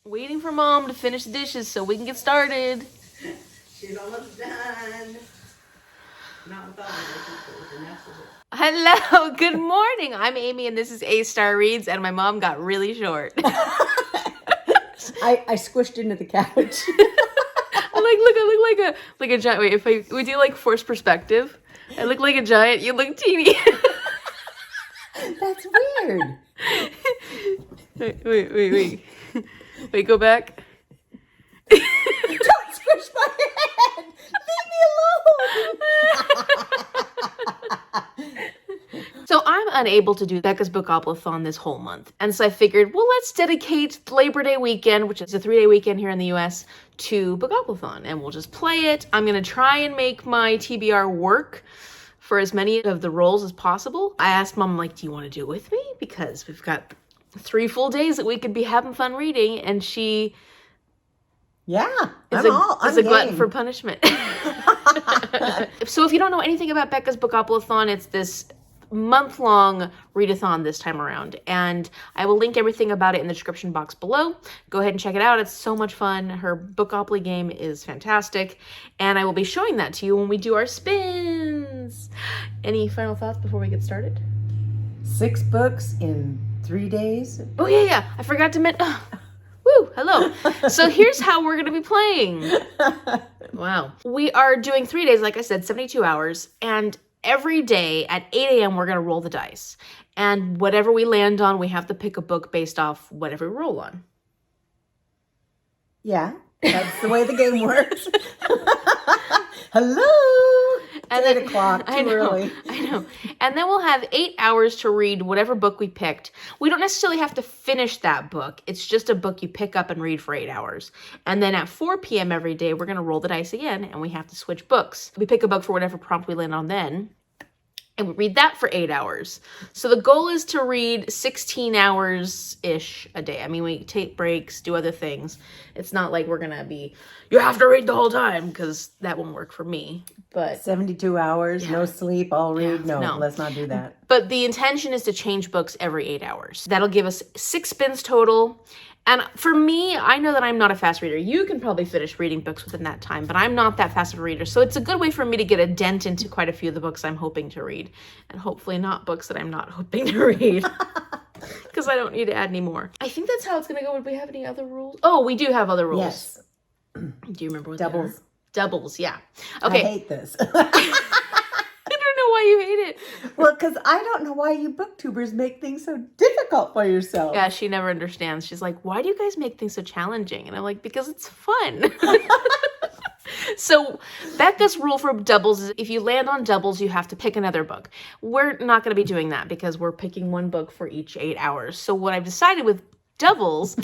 Waiting for Mom to finish the dishes so we can get started. She's almost done. Not with all the dishes, but with the next of it. Hello, good morning. I'm Amy and this is A Star Reads, and my mom got really short. I squished into the couch. I look like a giant. Wait, if we do like forced perspective, I look like a giant. You look teeny. That's weird. Wait. Wait, go back. Don't squish my head. Leave me alone. So I'm unable to do Becca's Bookoplathon this whole month. And so I figured, well, let's dedicate Labor Day weekend, which is a 3-day weekend here in the US, to Bookoplathon. And we'll just play it. I'm going to try and make my TBR work for as many of the roles as possible. I asked Mom, like, do you want to do it with me? Because we've got 3 full days that we could be having fun reading. And she Yeah, is a glutton for punishment. So if you don't know anything about Becca's Bookoplathon, it's this month-long readathon this time around, and I will link everything about it in the description box below. Go ahead and check it out. It's so much fun. Her Bookopoly game is fantastic, and I will be showing that to you when we do our spins. Any final thoughts before we get started? 6 books in 3 days. Oh yeah, I forgot to mention. Woo, hello. So here's how we're going to be playing. Wow. We are doing 3 days, like I said, 72 hours, and every day at 8 a.m. we're going to roll the dice. And whatever we land on, we have to pick a book based off whatever we roll on. Yeah, that's the way the game works. Hello. And it's then, 8 o'clock, too early. I know. And then we'll have 8 hours to read whatever book we picked. We don't necessarily have to finish that book. It's just a book you pick up and read for 8 hours. And then at 4 p.m. every day, we're going to roll the dice again, and we have to switch books. We pick a book for whatever prompt we land on then, and we read that for 8 hours. So the goal is to read 16 hours-ish a day. I mean, we take breaks, do other things. It's not like we're going to be, you have to read the whole time, because that won't work for me. But 72 hours, yeah. No sleep, I'll read. Yeah, no, no, let's not do that. But the intention is to change books every 8 hours. That'll give us 6 spins total. And for me, I know that I'm not a fast reader. You can probably finish reading books within that time, but I'm not that fast of a reader. So it's a good way for me to get a dent into quite a few of the books I'm hoping to read. And hopefully not books that I'm not hoping to read. Because I don't need to add any more. I think that's how it's going to go. Would we have any other rules? Oh, we do have other rules. Yes. Do you remember what Doubles. they are? Doubles, yeah. Okay. I hate this. I don't know why you hate it. Well, because I don't know why you booktubers make things so difficult for yourself. Yeah, she never understands. She's like, why do you guys make things so challenging? And I'm like, because it's fun. So Becca's rule for doubles is if you land on doubles, you have to pick another book. We're not going to be doing that because we're picking one book for each 8 hours. So what I've decided with doubles,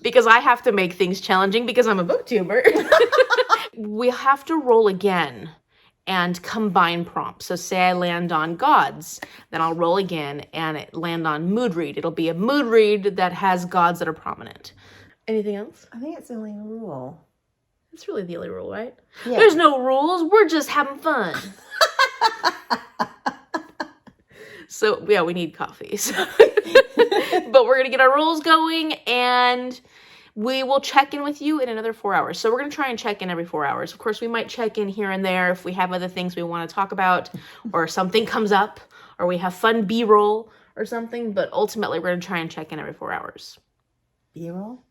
because I have to make things challenging because I'm a booktuber, we have to roll again and combine prompts. So say I land on gods, then I'll roll again and land on mood read. It'll be a mood read that has gods that are prominent. Anything else? I think it's the only rule. That's really the only rule, right? Yeah. There's no rules. We're just having fun. So yeah, we need coffee. So. But we're going to get our rules going, and we will check in with you in another 4 hours. So we're going to try and check in every 4 hours. Of course, we might check in here and there if we have other things we want to talk about, or something comes up, or we have fun B-roll or something. But ultimately, we're going to try and check in every 4 hours. B-roll?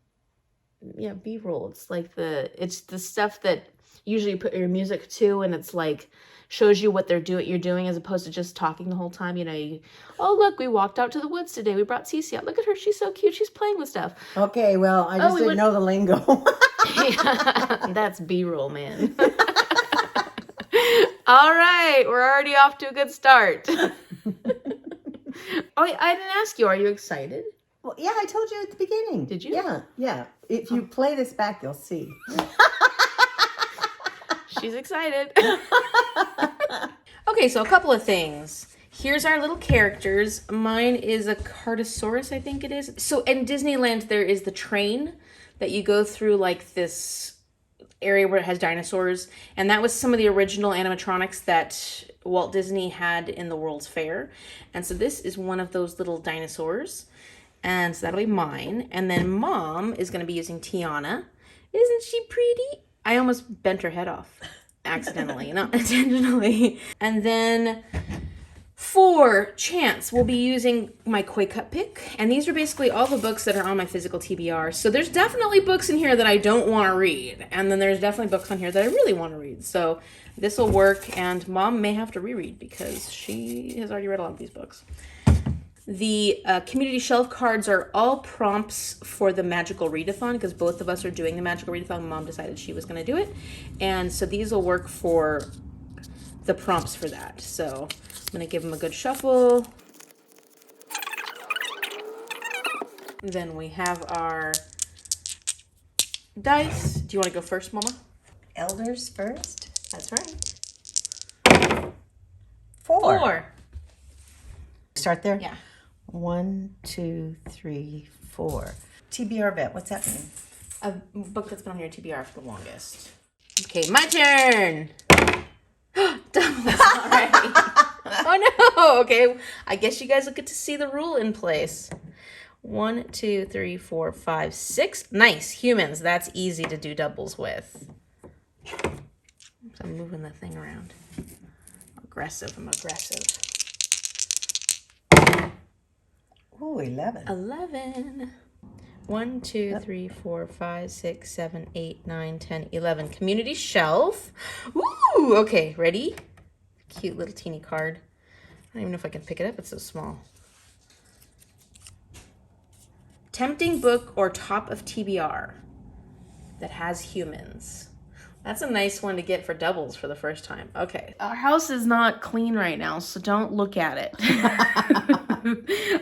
Yeah, B-roll. It's like it's the stuff that usually you put your music to, and it's like shows you what you're doing as opposed to just talking the whole time. You know, oh look, we walked out to the woods today. We brought Cece out. Look at her, she's so cute. She's playing with stuff. Okay, well, I just didn't know the lingo. Yeah, that's B-roll, man. All right, we're already off to a good start. Oh, I didn't ask you. Are you excited? Well, yeah, I told you at the beginning. Did you? Yeah. If you play this back, you'll see. She's excited. Okay, so a couple of things. Here's our little characters. Mine is a Cartosaurus, I think it is. So in Disneyland, there is the train that you go through, like this area where it has dinosaurs. And that was some of the original animatronics that Walt Disney had in the World's Fair. And so this is one of those little dinosaurs. And so that'll be mine. And then Mom is going to be using Tiana. Isn't she pretty? I almost bent her head off accidentally, not intentionally. And then for Chance, we'll be using my Koi Cup pick. And these are basically all the books that are on my physical TBR. So there's definitely books in here that I don't want to read. And then there's definitely books on here that I really want to read. So this will work. And Mom may have to reread because she has already read a lot of these books. The community shelf cards are all prompts for the magical readathon because both of us are doing the magical readathon. Mom decided she was going to do it. And so these will work for the prompts for that. So I'm going to give them a good shuffle. Then we have our dice. Do you want to go first, Mama? Elders first. That's right. 4. Start there? Yeah. 1, 2, 3, 4. TBR vet, what's that mean? A book that's been on your TBR for the longest. Okay, my turn. Doubles already. Oh no. Okay, I guess you guys will get to see the rule in place. 1, 2, 3, 4, 5, 6. Nice. Humans. That's easy to do doubles with. So I'm moving the thing around. Aggressive. I'm aggressive. Ooh, 11. 11. 1, 2, 3, 4, 5, 6, 7, 8, 9, 10, 11. Community shelf. Ooh, okay, ready? Cute little teeny card. I don't even know if I can pick it up. It's so small. Tempting book or top of TBR that has humans. That's a nice one to get for doubles for the first time. Okay. Our house is not clean right now, so don't look at it.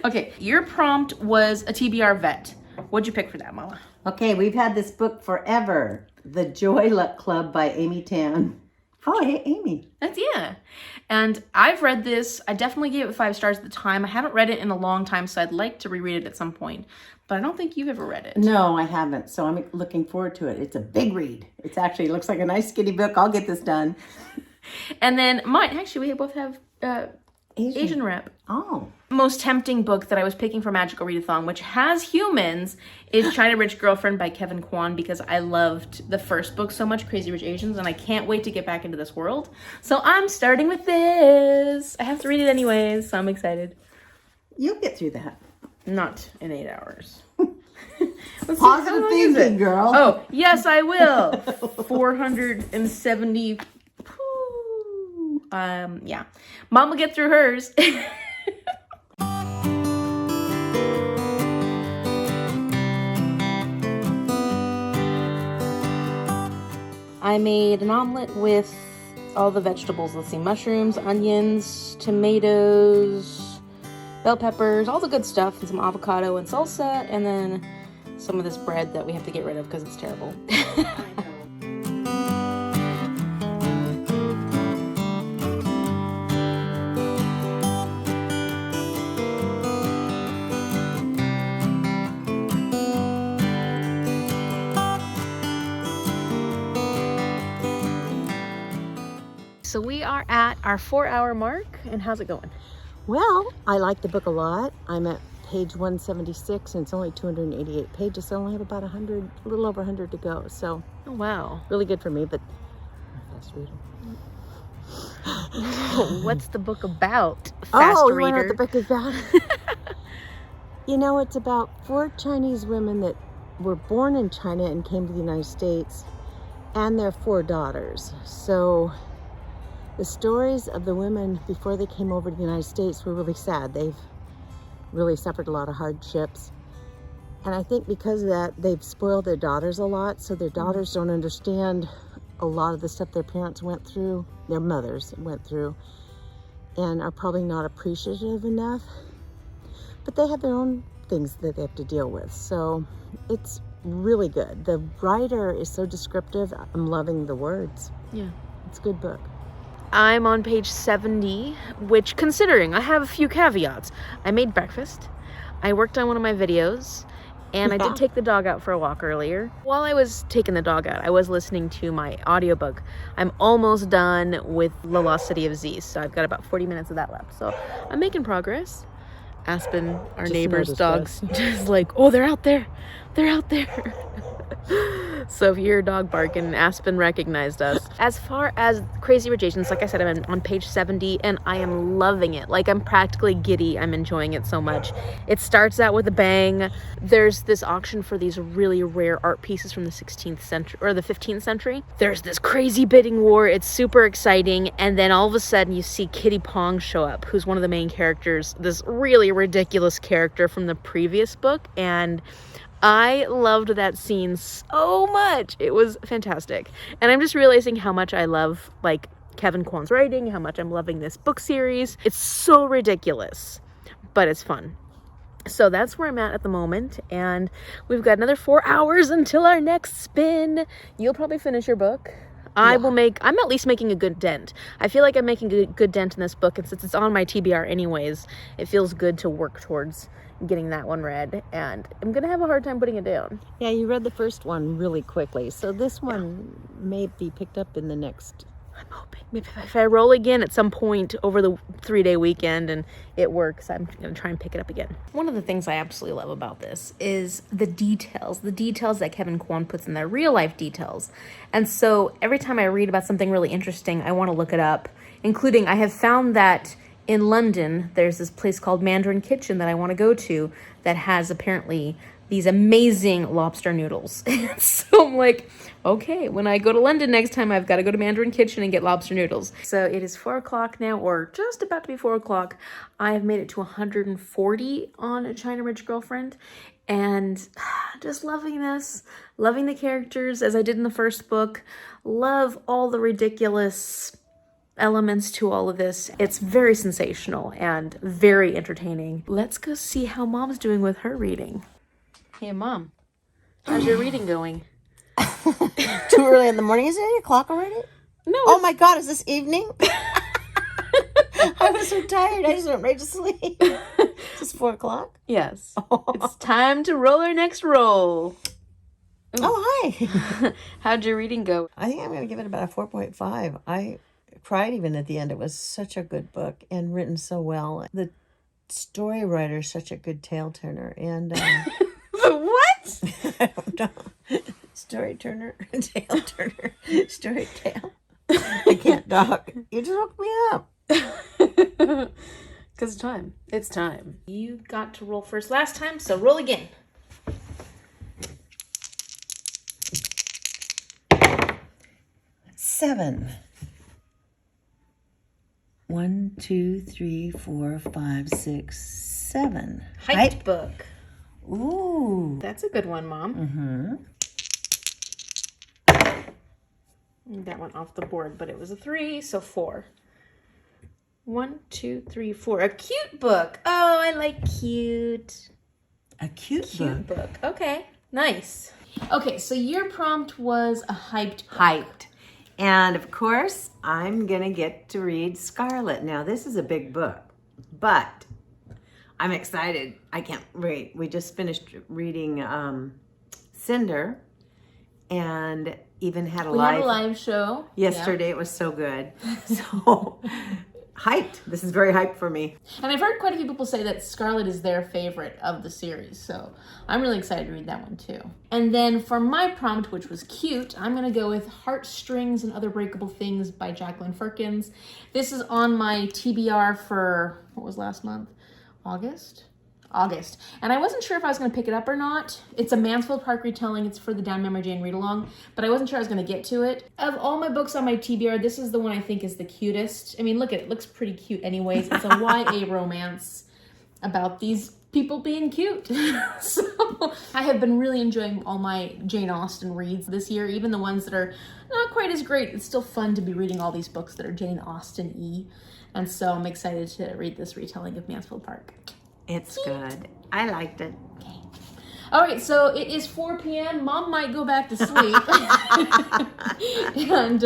Okay, your prompt was a TBR vet. What'd you pick for that, Mama? Okay, we've had this book forever. The Joy Luck Club by Amy Tan. Oh, hey, Amy. That's, yeah. And I've read this. I definitely gave it 5 stars at the time. I haven't read it in a long time, so I'd like to reread it at some point. But I don't think you've ever read it. No, I haven't. So I'm looking forward to it. It's a big read. It's actually looks like a nice skinny book. I'll get this done. And then mine, actually, we both have Asian rep. Oh. Most tempting book that I was picking for Magical Readathon, which has humans, is China Rich Girlfriend by Kevin Kwan, because I loved the first book so much, Crazy Rich Asians, and I can't wait to get back into this world. So I'm starting with this. I have to read it anyways, so I'm excited. You'll get through that. Not in 8 hours. Positive thinking, girl. Oh, yes, I will. 470. Yeah. Mom will get through hers. I made an omelet with all the vegetables. Let's see, mushrooms, onions, tomatoes, bell peppers, all the good stuff, and some avocado and salsa, and then some of this bread that we have to get rid of because it's terrible. So we are at our 4-hour mark, and how's it going? Well, I like the book a lot. I'm at page 176, and it's only 288 pages, so I only have about 100, a little over 100 to go. So, Oh, wow. really good for me, but I'm a fast reader. What's the book about, fast you reader? want to know what the book is about? You know, it's about 4 Chinese women that were born in China and came to the United States, and their 4 daughters. So the stories of the women before they came over to the United States were really sad. They've really suffered a lot of hardships. And I think because of that, they've spoiled their daughters a lot, so their daughters don't understand a lot of the stuff their parents went through, their mothers went through, and are probably not appreciative enough. But they have their own things that they have to deal with. So it's really good. The writer is so descriptive. I'm loving the words. Yeah. It's a good book. I'm on page 70, which, considering I have a few caveats. I made breakfast, I worked on one of my videos, and I did take the dog out for a walk earlier. While I was taking the dog out, I was listening to my audiobook. I'm almost done with The Lost City of Z, so I've got about 40 minutes of that left. So I'm making progress. Aspen, our Just neighbor's noticed dogs, just like, oh, they're out there. They're out there. So if you hear a dog barking, Aspen recognized us. As far as Crazy Rich Asians, like I said, I'm on page 70 and I am loving it. Like, I'm practically giddy. I'm enjoying it so much. It starts out with a bang. There's this auction for these really rare art pieces from the 16th century or the 15th century. There's this crazy bidding war. It's super exciting. And then all of a sudden you see Kitty Pong show up, who's one of the main characters, this really ridiculous character from the previous book. And I loved that scene so much. It was fantastic. And I'm just realizing how much I love, like, Kevin Kwan's writing, how much I'm loving this book series. It's so ridiculous, but it's fun. So that's where I'm at the moment. And we've got another 4 hours until our next spin. You'll probably finish your book. I'm at least making a good dent. I feel like I'm making a good dent in this book. And since it's on my TBR anyways, it feels good to work towards getting that one read, and I'm gonna have a hard time putting it down. Yeah, you read the first one really quickly, so this one may be picked up in the next. I'm hoping maybe if I roll again at some point over the 3-day weekend and it works, I'm gonna try and pick it up again. One of the things I absolutely love about this is the details that Kevin Kwan puts in there, real life details. And so every time I read about something really interesting, I want to look it up, including I have found that in London, there's this place called Mandarin Kitchen that I want to go to that has apparently these amazing lobster noodles. So I'm like, okay, when I go to London next time, I've got to go to Mandarin Kitchen and get lobster noodles. So it is 4 o'clock now, or just about to be 4 o'clock. I have made it to 140 on A China Rich Girlfriend. And just loving this, loving the characters as I did in the first book. Love all the ridiculous elements to all of this. It's very sensational and very entertaining. Let's go see how Mom's doing with her reading. Hey, Mom, how's your reading going? Too early in the morning. Is it 8 o'clock already? No. Oh my God, is this evening? I was so tired. I just went right to sleep. Is this 4 o'clock? Yes. It's time to roll our next roll. Oh, hi. How'd your reading go? I think I'm going to give it about a 4.5. I cried even at the end. It was such a good book and written so well. The story writer is such a good tale turner. And What? I don't know. Story turner, tale turner, story tale. I can't talk. You just woke me up. Because time. It's time. You got to roll first last time, so roll again. Seven. 1, 2, 3, 4, 5, 6, 7. Hyped book. Ooh. That's a good one, Mom. Mm-hmm. That went off the board, but it was a 3, so 4. 1, 2, 3, 4. A cute book. Oh, I like cute. A cute book. Okay, nice. Okay, so your prompt was a hyped book. Hyped. And of course, I'm going to get to read Scarlet. Now, this is a big book, but I'm excited. I can't wait. We just finished reading Cinder and even had a live show. Yesterday. It was so good. So hyped. This is very hyped for me. And I've heard quite a few people say that Scarlet is their favorite of the series, so I'm really excited to read that one too. And then for my prompt, which was cute, I'm going to go with Heartstrings and Other Breakable Things by Jacqueline Firkins. This is on my TBR for, what was last month? August. And I wasn't sure if I was going to pick it up or not. It's a Mansfield Park retelling. It's for the Down Memory Jane read-along, but I wasn't sure I was going to get to it. Of all my books on my TBR, this is the one I think is the cutest. I mean, look at it. It looks pretty cute anyways. It's a YA romance about these people being cute. So I have been really enjoying all my Jane Austen reads this year, even the ones that are not quite as great. It's still fun to be reading all these books that are Jane Austen-y. And so I'm excited to read this retelling of Mansfield Park. It's good. I liked it. Okay. All right, so it is 4 p.m. Mom might go back to sleep. And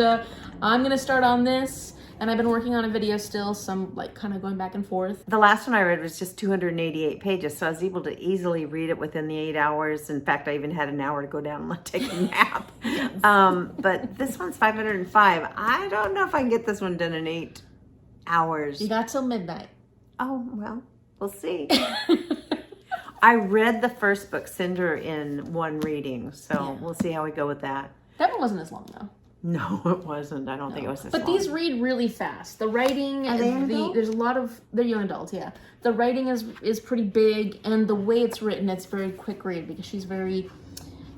I'm going to start on this. And I've been working on a video still, so I'm like kind of going back and forth. The last one I read was just 288 pages, so I was able to easily read it within the 8 hours. In fact, I even had an hour to go down and take a nap. Yes. But this one's 505. I don't know if I can get this one done in 8 hours. You got till midnight. Oh, well, We'll see. I read the first book, Cinder, in one reading, so we'll see how we go with that. That one wasn't as long though. No, it wasn't. I don't think it was this long. But these read really fast. The writing, Are they young adult? there's a lot of, they're young adults, yeah. The writing is pretty big, and the way it's written, it's very quick read because she's very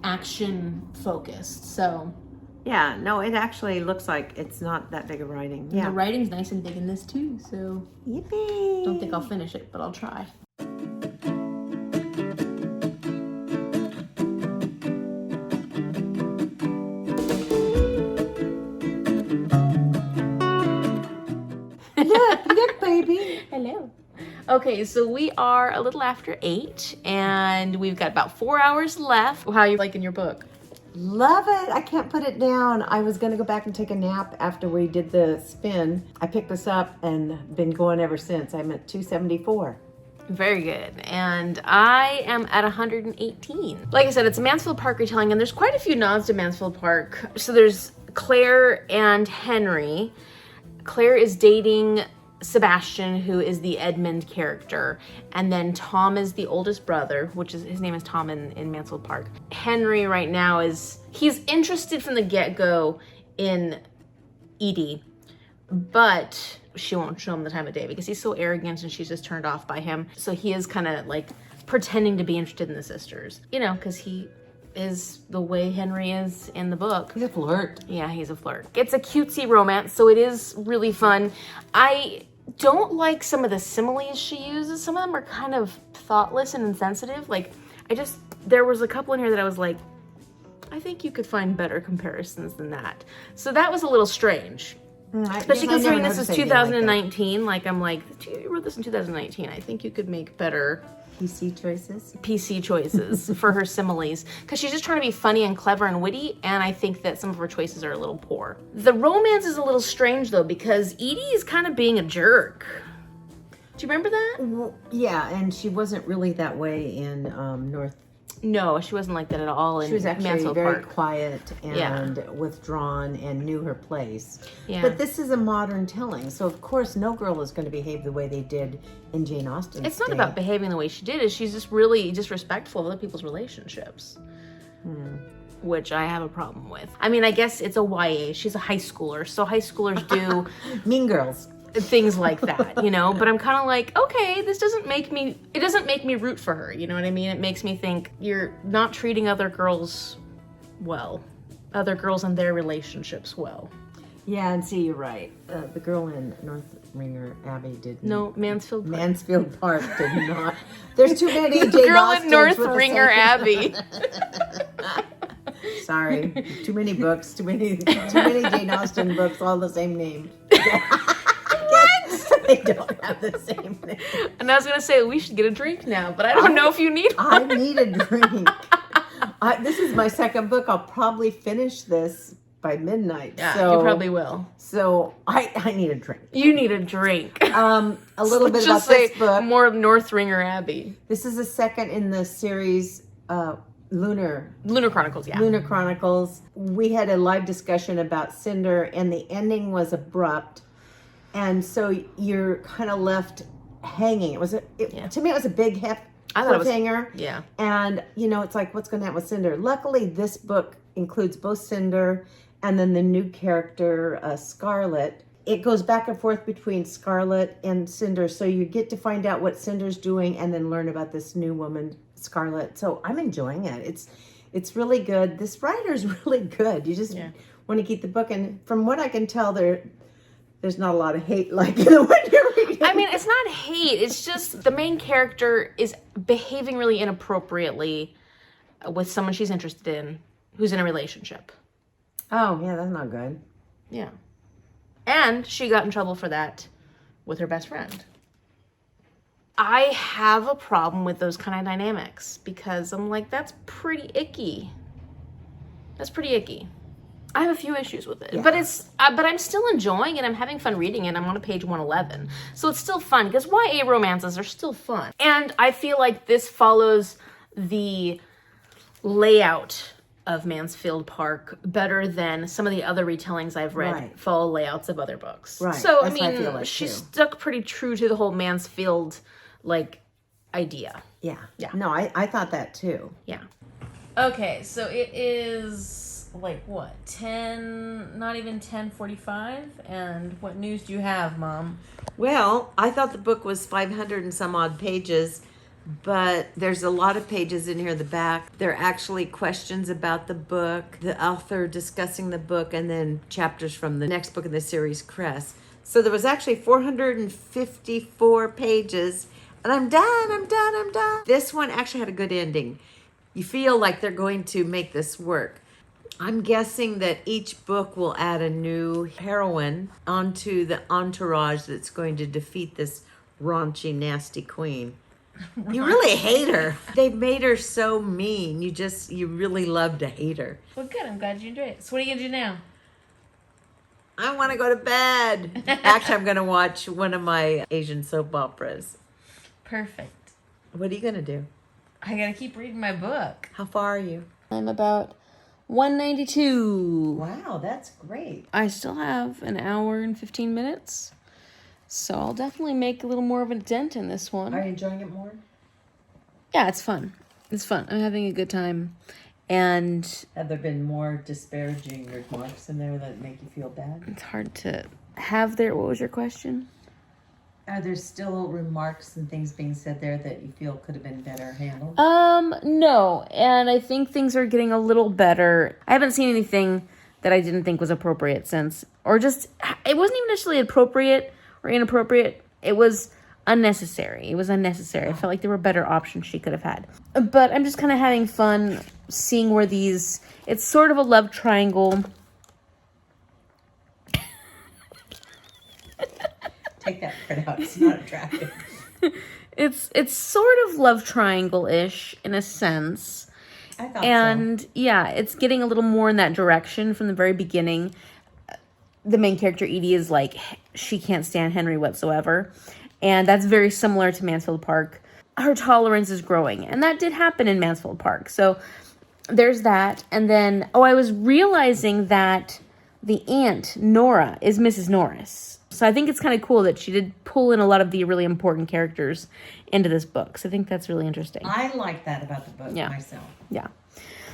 action focused. So Yeah, no, it actually looks like it's not that big of writing. Yeah. the writing's nice and big in this too. So Yippee. don't think I'll finish it, but I'll try. Look, baby. Hello. Okay, so we are a little after 8, and we've got about 4 hours left. How are you liking your book? Love it. I can't put it down. I was going to go back and take a nap after we did the spin. I picked this up and been going ever since. I'm at 274. Very good. And I am at 118. Like I said, it's a Mansfield Park retelling, and there's quite a few nods to Mansfield Park. So there's Claire and Henry. Claire is dating Sebastian, who is the Edmund character, and then Tom is the oldest brother, which is, his name is Tom in Mansfield Park. Henry right now he's interested from the get-go in Edie, but she won't show him the time of day because he's so arrogant and she's just turned off by him. So he is kind of like pretending to be interested in the sisters, you know, because he is the way Henry is in the book. He's a flirt. Yeah, he's a flirt. It's a cutesy romance, so it is really fun. I don't like some of the similes she uses. Some of them are kind of thoughtless and insensitive. Like, there was a couple in here that I was like, I think you could find better comparisons than that. So that was a little strange. Especially considering this is 2019. I'm like, you wrote this in 2019. I think you could make better PC choices for her similes, because she's just trying to be funny and clever and witty, and I think that some of her choices are a little poor. The romance is a little strange though, because Edie is kind of being a jerk. Do you remember that? Well, yeah, and she wasn't really that way in North. No, she wasn't like that at all. She was actually Mansfield very Park. quiet and withdrawn and knew her place. Yeah. But this is a modern telling, so of course no girl is going to behave the way they did in Jane Austen's It's not day. about behaving the way she did. She's just really disrespectful of other people's relationships. Which I have a problem with. I mean, I guess it's a YA. She's a high schooler, so high schoolers do Mean Girls. things like that, you know? But I'm kind of like, okay, it doesn't make me root for her, you know what I mean? It makes me think you're not treating other girls well. Other girls and their relationships well. Yeah, and see, you're right. The girl in North Ringer Abbey did No, Mansfield Park. Mansfield Park did not. There's too many Jane Girl Austens in North with the Ringer same- Abbey. Sorry, too many books, too many Jane Austen books, all the same name. What? They don't have the same name. And I was gonna say we should get a drink now, but I don't know if you need I one. need a drink. This is my second book. I'll probably finish this by midnight. Yeah, so, you probably will. So I need a drink. You need a drink. A little bit about Just say this book. more North Ringer Abbey. This is the second in the series, Lunar Chronicles, yeah. Lunar Chronicles. We had a live discussion about Cinder, and the ending was abrupt, and so you're kind of left hanging. To me, it was a big cliffhanger. Yeah. And it's like, what's going to happen with Cinder? Luckily, this book includes both Cinder and then the new character, Scarlet. It goes back and forth between Scarlet and Cinder, so you get to find out what Cinder's doing and then learn about this new woman, Scarlet. So I'm enjoying it. It's really good. This writer's really good. You just want to keep the book, and from what I can tell, there's not a lot of hate like the one you're reading. I mean, it's not hate. It's just the main character is behaving really inappropriately with someone she's interested in who's in a relationship. Oh, yeah, that's not good. Yeah. And she got in trouble for that with her best friend. I have a problem with those kind of dynamics because I'm like, that's pretty icky. That's pretty icky. I have a few issues with it, but but I'm still enjoying it. I'm having fun reading it. I'm on page 111. So it's still fun because YA romances are still fun. And I feel like this follows the layout of Mansfield Park better than some of the other retellings I've read follow layouts of other books. Right. So, That's I what I feel mean, like, she too. stuck pretty true to the whole Mansfield like idea. Yeah. Yeah. No, I thought that too. Yeah. Okay, so it is like what, 10, not even 10:45, and what news do you have, Mom? Well, I thought the book was 500 and some odd pages, but there's a lot of pages in here in the back. They're actually questions about the book, the author discussing the book, and then chapters from the next book in the series, Cress. So there was actually 454 pages, and I'm done. This one actually had a good ending. You feel like they're going to make this work. I'm guessing that each book will add a new heroine onto the entourage that's going to defeat this raunchy, nasty queen. You really hate her. They've made her so mean. You really love to hate her. Well, good. I'm glad you enjoyed it. So what are you going to do now? I want to go to bed. Actually, I'm going to watch one of my Asian soap operas. Perfect. What are you going to do? I got to keep reading my book. How far are you? I'm about 192. Wow, that's great. I still have an hour and 15 minutes. So I'll definitely make a little more of a dent in this one. Are you enjoying it more? Yeah, it's fun. It's fun. I'm having a good time. And Have there been more disparaging remarks in there that make you feel bad? it's hard to have there. What was your question? Are there still remarks and things being said there that you feel could have been better handled? No. And I think things are getting a little better. I haven't seen anything that I didn't think was appropriate since. Or just, it wasn't even necessarily appropriate or inappropriate. It was unnecessary. I felt like there were better options she could have had. But I'm just kind of having fun seeing where these, it's sort of a love triangle. Take that part out. It's not attractive. It's sort of love triangle-ish in a sense. I thought And yeah, it's getting a little more in that direction from the very beginning. The main character, Edie, is like, she can't stand Henry whatsoever. And that's very similar to Mansfield Park. Her tolerance is growing. And that did happen in Mansfield Park. So there's that. And then, I was realizing that the aunt, Nora, is Mrs. Norris. So I think it's kind of cool that she did pull in a lot of the really important characters into this book. So I think that's really interesting. I like that about the book myself. Yeah.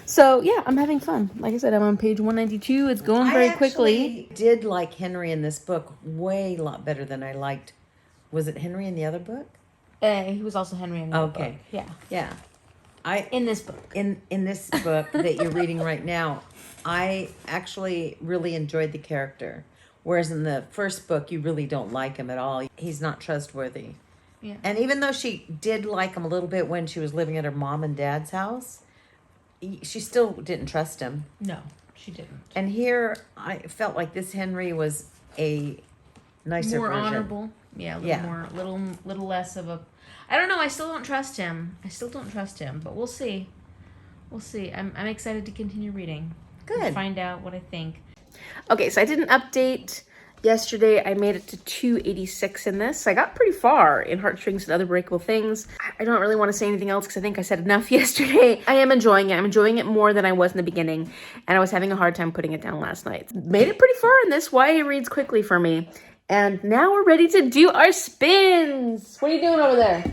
So, yeah, I'm having fun. Like I said, I'm on page 192. It's going very quickly. I did like Henry in this book way a lot better than I liked. Was it Henry in the other book? He was also Henry in the book. Yeah. Yeah. In this book. In this book that you're reading right now, I actually really enjoyed the character. Whereas in the first book, you really don't like him at all. He's not trustworthy. Yeah. And even though she did like him a little bit when she was living at her mom and dad's house, she still didn't trust him. No, she didn't. And here, I felt like this Henry was a nicer more version. Honorable. Yeah, a little more, little less of a. I don't know. I still don't trust him. But we'll see. I'm excited to continue reading. Good. And find out what I think. Okay, so I did an update yesterday. I made it to 286 in this. I got pretty far in Heartstrings and Other Breakable Things. I don't really want to say anything else because I think I said enough yesterday. I am enjoying it. I'm enjoying it more than I was in the beginning, and I was having a hard time putting it down last night. Made it pretty far in this. YA reads quickly for me. And now we're ready to do our spins. What are you doing over there?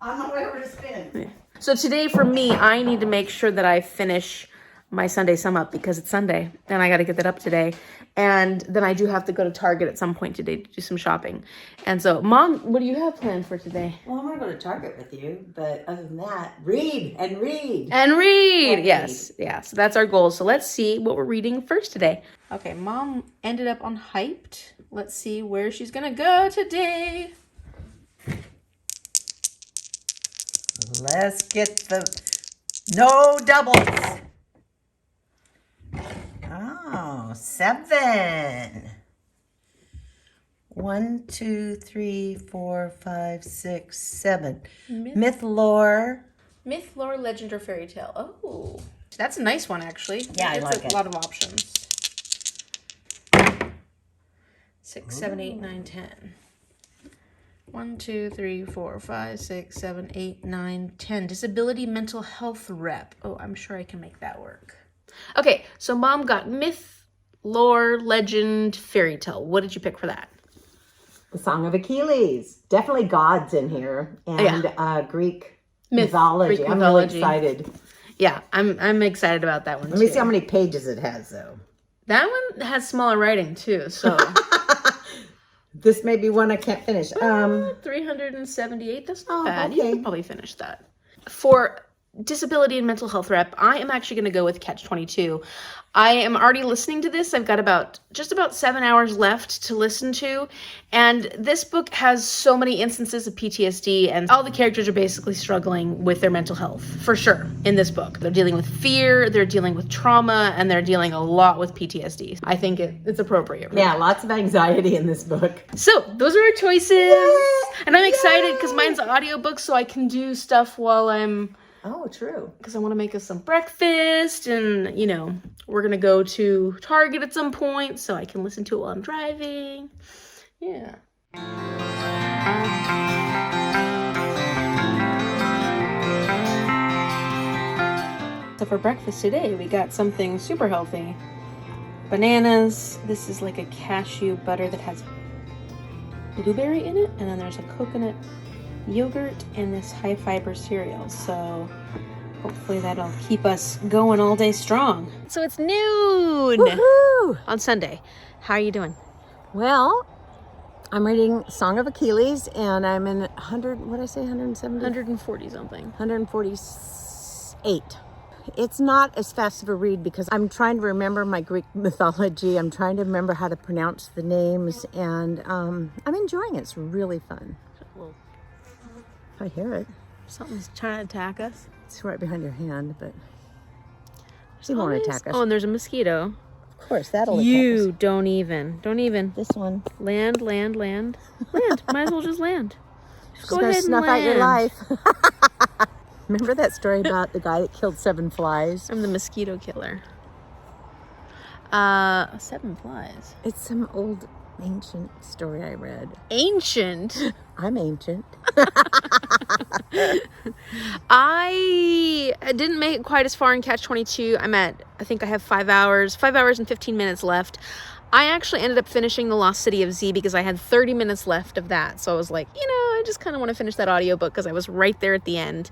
On my way over to spin. So today for me, I need to make sure that I finish my Sunday sum up because it's Sunday and I got to get that up today. And then I do have to go to Target at some point today to do some shopping. And so, Mom, what do you have planned for today? Well, I'm going to go to Target with you, but other than that, read. And read. Yes. Yeah. So that's our goal. So let's see what we're reading first today. Okay. Mom ended up on Hyped. Let's see where she's going to go today. Let's get the no doubles. Oh, 7. 1, 2, 3, 4, 5, 6, 7. Myth lore. Myth, lore, legend, or fairy tale. Oh, that's a nice one, actually. Yeah, I like it. A lot of options. 6, 7, 8, 9, 10. 1, 2, 3, 4, 5, 6, 7, 8, 9, 10. Disability mental health rep. Oh, I'm sure I can make that work. Okay, so Mom got myth, lore, legend, fairy tale. What did you pick for that? The Song of Achilles. Definitely gods in here. And Greek mythology. Greek I'm mythology. really excited. Yeah, I'm excited about that one Let me see how many pages it has, though. That one has smaller writing, too, so... This may be one I can't finish. 378, that's not bad. Okay. You can probably finish that. For disability and mental health rep, I am actually going to go with Catch-22. I am already listening to this. I've got just about 7 hours left to listen to. And this book has so many instances of PTSD, and all the characters are basically struggling with their mental health, for sure, in this book. They're dealing with fear, they're dealing with trauma, and they're dealing a lot with PTSD. I think it's appropriate. Right? Yeah, lots of anxiety in this book. So, those are our choices. Yay! And I'm excited because mine's an audiobook, so I can do stuff while I'm... Oh, true. Because I want to make us some breakfast, and, you know, we're going to go to Target at some point, so I can listen to it while I'm driving. Yeah. So for breakfast today, we got something super healthy. Bananas. This is like a cashew butter that has blueberry in it, and then there's a coconut yogurt and this high fiber cereal, so hopefully that'll keep us going all day strong. So it's noon. Woohoo! On Sunday. How are you doing? Well, I'm reading Song of Achilles, and I'm in 170? 140 something. 148. It's not as fast of a read because I'm trying to remember my Greek mythology. I'm trying to remember how to pronounce the names, and I'm enjoying it. It's really fun. I hear it. Something's trying to attack us. It's right behind your hand, but she won't attack us. Oh, and there's a mosquito. Of course, that'll attack You us. don't even. This one. Land. Land. Might as well just land. Just go Just ahead and snuff land. out your life. Remember that story about the guy that killed 7 flies? I'm the mosquito killer. 7 flies. It's some old ancient story I read. Ancient? I'm ancient. I didn't make it quite as far in Catch-22. I think I have 5 hours and 15 minutes left. I actually ended up finishing The Lost City of Z because I had 30 minutes left of that. So I was like, I just kind of want to finish that audiobook because I was right there at the end.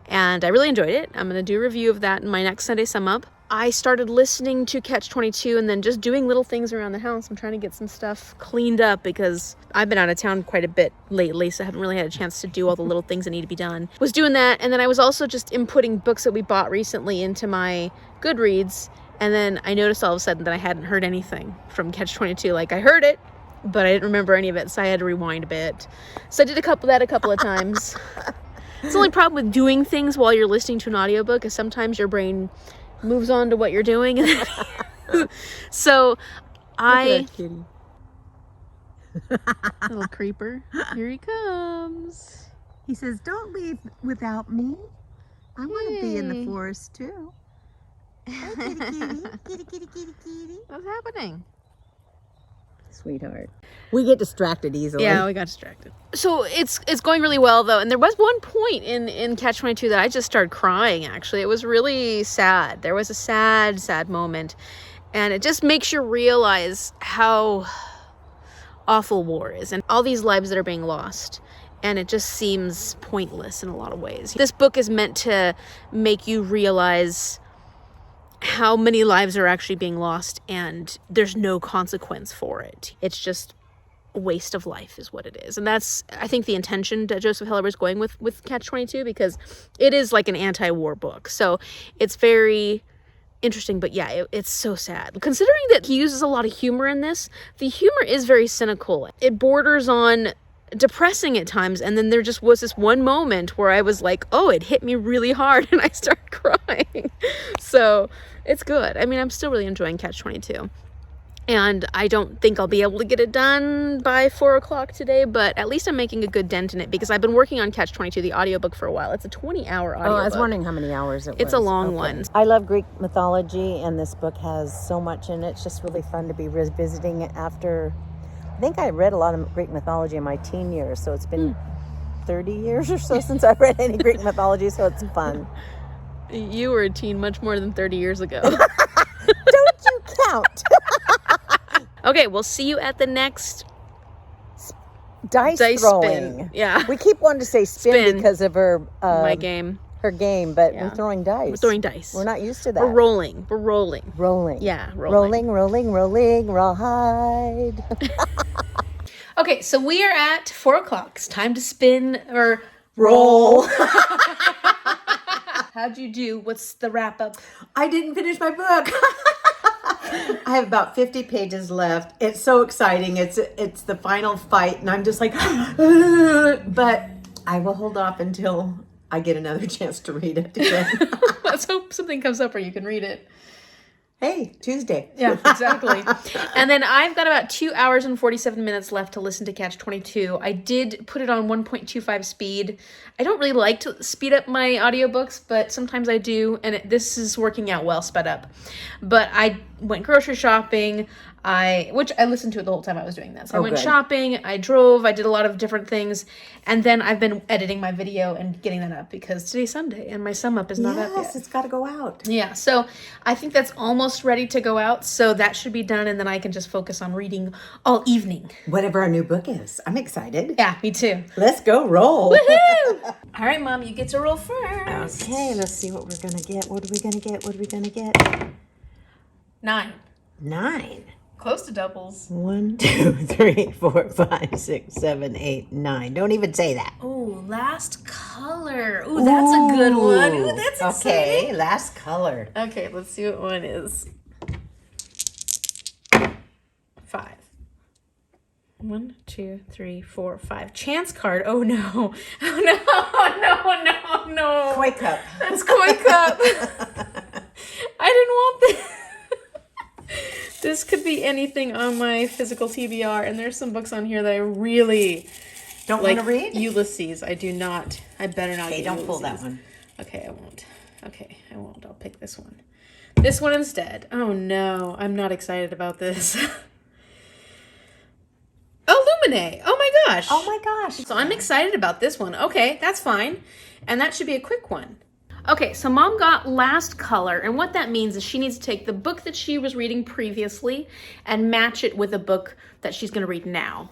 And I really enjoyed it. I'm going to do a review of that in my next Sunday Sum Up. I started listening to Catch-22 and then just doing little things around the house. I'm trying to get some stuff cleaned up because I've been out of town quite a bit lately, so I haven't really had a chance to do all the little things that need to be done. Was doing that, and then I was also just inputting books that we bought recently into my Goodreads, and then I noticed all of a sudden that I hadn't heard anything from Catch-22. Like, I heard it, but I didn't remember any of it, so I had to rewind a bit. So I did a couple of times. It's the only problem with doing things while you're listening to an audiobook is sometimes your brain moves on to what you're doing. So little creeper, here he comes. He says, "Don't leave without me. I want to be in the forest too." Hi, kitty, kitty. Kitty, kitty, kitty, kitty. What's happening? Sweetheart. We get distracted easily. Yeah, we got distracted. So it's going really well, though. And there was one point in Catch-22 that I just started crying, actually. It was really sad. There was a sad moment. And it just makes you realize how awful war is and all these lives that are being lost. And it just seems pointless in a lot of ways. This book is meant to make you realize how many lives are actually being lost and there's no consequence for it. It's just a waste of life is what it is. And that's, I think, the intention that Joseph Heller was going with Catch-22, because it is like an anti-war book. So it's very interesting, but yeah, it's so sad. Considering that he uses a lot of humor in this, the humor is very cynical. It borders on depressing at times, and then there just was this one moment where I was like, oh, it hit me really hard, and I started crying. So it's good. I mean, I'm still really enjoying Catch-22, and I don't think I'll be able to get it done by 4 o'clock today, but at least I'm making a good dent in it because I've been working on Catch-22, the audiobook, for a while. It's a 20-hour audiobook. Oh, I was wondering how many hours it was. It's a long one. I love Greek mythology, and this book has so much in it. It's just really fun to be revisiting it after. I think I read a lot of Greek mythology in my teen years, so it's been 30 years or so since I've read any Greek mythology, so it's fun. You were a teen much more than 30 years ago. Don't you count? Okay, we'll see you at the next dice throwing. spin. Yeah. We keep wanting to say spin, because of her My game. her game, but Yeah. we're throwing dice. We're throwing dice. We're not used to that. We're rolling. We're rolling. Rolling. Yeah, rolling. Rolling, rawhide. Okay, so we are at 4 o'clock. It's time to spin or Roll. How'd you do? What's the wrap up? I didn't finish my book. I have about 50 pages left. It's so exciting. It's the final fight, and I'm just like, but I will hold off until I get another chance to read it again. Let's hope something comes up where you can read it. Hey, Tuesday. Yeah, exactly. And then I've got about 2 hours and 47 minutes left to listen to Catch 22. I did put it on 1.25 speed. I don't really like to speed up my audiobooks, but sometimes I do, and this is working out well sped up. But I went grocery shopping, which I listened to it the whole time I was doing that. So I went good. shopping, I drove, I did a lot of different things, and then I've been editing my video and getting that up because today's Sunday and my sum up is not up yet. Yes, it's got to go out. Yeah, so I think that's almost ready to go out, so that should be done, and then I can just focus on reading all evening. Whatever our new book is. I'm excited. Yeah, me too. Let's go roll. Woohoo! All right, Mom, you get to roll first. Okay, let's see what we're going to get. What are we going to get? What are we going to get? 9. 9. Close to doubles. 1, 2, 3, 4, 5, 6, 7, 8, 9. Don't even say that. Oh, last color. Ooh, that's a good one. Ooh, that's exciting. Okay, last color. Okay, let's see what one is. 5. 1, 2, 3, 4, 5. Chance card. Oh no. Oh no. Koi cup. That's Koi cup. I didn't want this. This could be anything on my physical TBR, and there's some books on here that I really Don't like. want to read? Ulysses. I do not. I better not. Okay, get don't pull Ulysses. that one. Okay, I won't. I'll pick this one. This one instead. Oh no, I'm not excited about this. Illuminate. Oh my gosh. Oh my gosh. So I'm excited about this one. Okay, that's fine. And that should be a quick one. Okay, so Mom got last color, and what that means is she needs to take the book that she was reading previously and match it with a book that she's going to read now.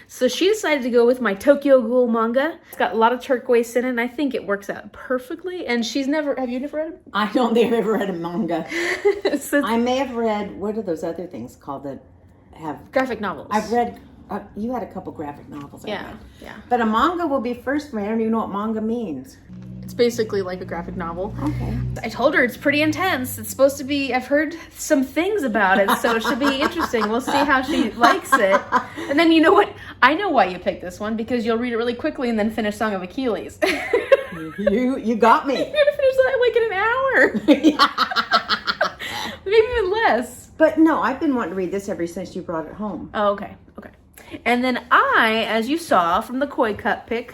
So she decided to go with my Tokyo Ghoul manga. It's got a lot of turquoise in it, and I think it works out perfectly. And have you never read it? I don't think I've ever read a manga. So I may have read, what are those other things called that have... graphic novels. I've read, you had a couple graphic novels. I Yeah, read. yeah. But a manga will be first for me. I don't even know what manga means. It's basically like a graphic novel. Okay. I told her it's pretty intense. It's supposed to be, I've heard some things about it, so it should be interesting. We'll see how she likes it. And then you know what? I know why you picked this one, because you'll read it really quickly and then finish Song of Achilles. You got me. You're going to finish that like in an hour. Maybe even less. But no, I've been wanting to read this ever since you brought it home. Oh, okay. And then I, as you saw from the Koi Cup pick,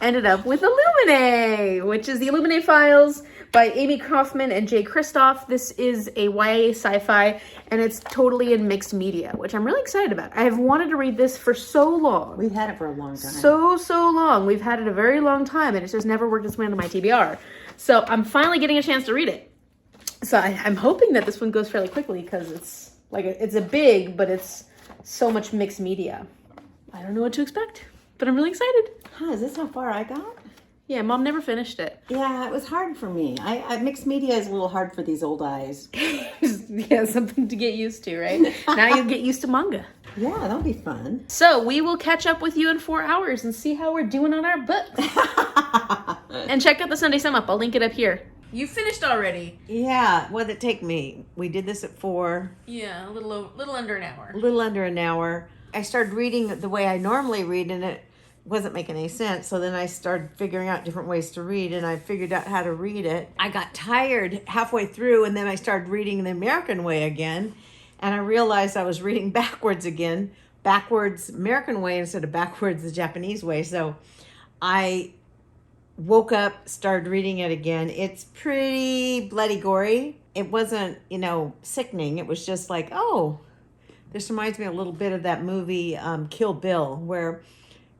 ended up with Illuminate, which is the Illuminate Files by Amy Kaufman and Jay Kristoff. This is a YA sci-fi, and it's totally in mixed media, which I'm really excited about. I have wanted to read this for so long. We've had it for a long time. So long. We've had it a very long time, and it's just never worked its way into my TBR. So I'm finally getting a chance to read it. So I'm hoping that this one goes fairly quickly, because it's a big, but it's so much mixed media. I don't know what to expect, but I'm really excited. Is this how far I got? Yeah, Mom never finished it. Yeah, it was hard for me. Mixed media is a little hard for these old eyes. Yeah, something to get used to, right? Now you'll get used to manga. Yeah, that'll be fun. So we will catch up with you in 4 hours and see how we're doing on our books. And check out the Sunday Sum Up. I'll link it up here. You finished already. Yeah, what did it take me? We did this at 4. Yeah, a little under an hour. A little under an hour. I started reading the way I normally read, and it wasn't making any sense. So then I started figuring out different ways to read, and I figured out how to read it. I got tired halfway through, and then I started reading the American way again, and I realized I was reading backwards again, backwards American way instead of backwards the Japanese way. So I woke up, started reading it again. It's pretty bloody gory. It wasn't, sickening. It was just like, oh, this reminds me a little bit of that movie Kill Bill, where,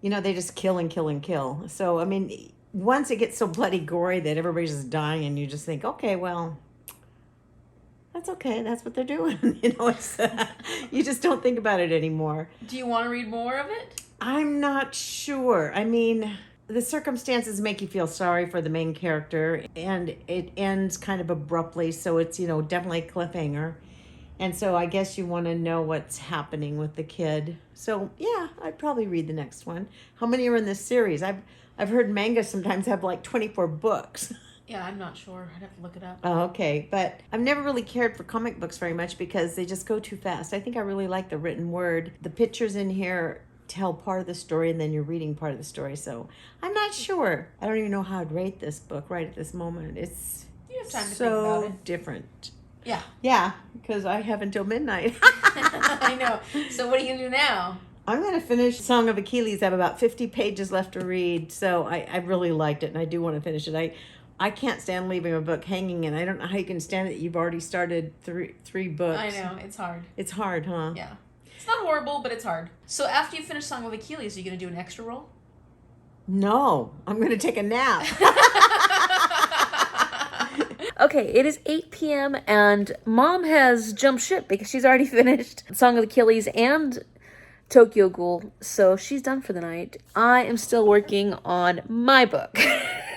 they just kill and kill and kill. So, I mean, once it gets so bloody gory that everybody's just dying, and you just think, okay, well, that's okay. That's what they're doing. You know, it's you just don't think about it anymore. Do you want to read more of it? I'm not sure. I mean, the circumstances make you feel sorry for the main character, and it ends kind of abruptly, so it's, you know, definitely a cliffhanger. And so I guess you want to know what's happening with the kid. So yeah, I'd probably read the next one. How many are in this series? I've heard manga sometimes have like 24 books. Yeah, I'm not sure. I'd have to look it up. Oh, okay. But I've never really cared for comic books very much because they just go too fast. I think I really like the written word. The pictures in here tell part of the story, and then you're reading part of the story. So I'm not sure. I don't even know how I'd rate this book right at this moment. It's You have time to think so about it. different. Yeah. Yeah, because I have until midnight. I know. So what are you going to do now? I'm going to finish Song of Achilles. I have about 50 pages left to read. So I really liked it, and I do want to finish it. I can't stand leaving a book hanging, and I don't know how you can stand it. You've already started three books. I know. It's hard. It's hard, huh? Yeah. It's not horrible, but it's hard. So after you finish Song of Achilles, are you going to do an extra roll? No, I'm going to take a nap. Okay, it is 8 p.m. and Mom has jumped ship because she's already finished Song of Achilles and Tokyo Ghoul, so she's done for the night. I am still working on my book